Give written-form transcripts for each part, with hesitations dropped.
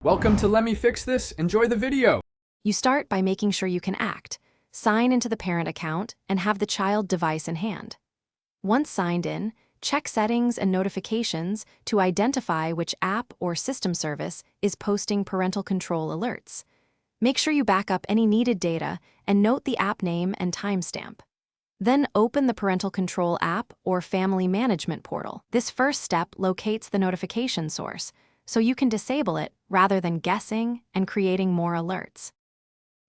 Welcome to Let Me Fix This. Enjoy the video. You start by making sure you can act, sign into the parent account, and have the child device in hand. Once signed in, check settings and notifications to identify which app or system service is posting parental control alerts. Make sure you back up any needed data and note the app name and timestamp. Then open the Parental Control app or Family Management portal. This first step locates the notification source, so you can disable it rather than guessing and creating more alerts.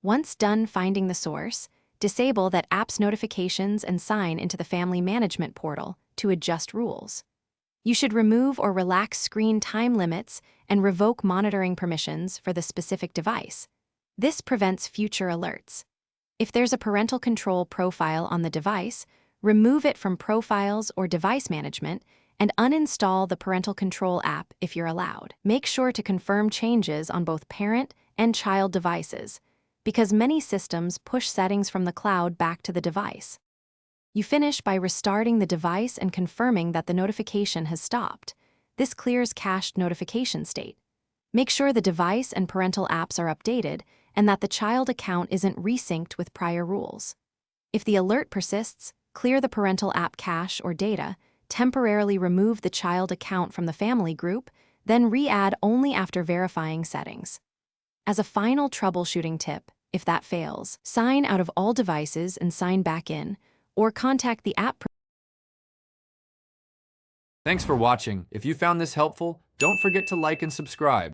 Once done finding the source, disable that app's notifications and sign into the Family Management portal to adjust rules. You should remove or relax screen time limits and revoke monitoring permissions for the specific device. This prevents future alerts. If there's a parental control profile on the device, remove it from Profiles or Device Management and uninstall the Parental Control app if you're allowed. Make sure to confirm changes on both parent and child devices, because many systems push settings from the cloud back to the device. You finish by restarting the device and confirming that the notification has stopped. This clears cached notification state. Make sure the device and parental apps are updated and that the child account isn't resynced with prior rules. If the alert persists, clear the parental app cache or data, temporarily remove the child account from the family group, then re-add only after verifying settings. As a final troubleshooting tip, if that fails, sign out of all devices and sign back in, or contact the app. Thanks for watching. If you found this helpful, don't forget to like and subscribe.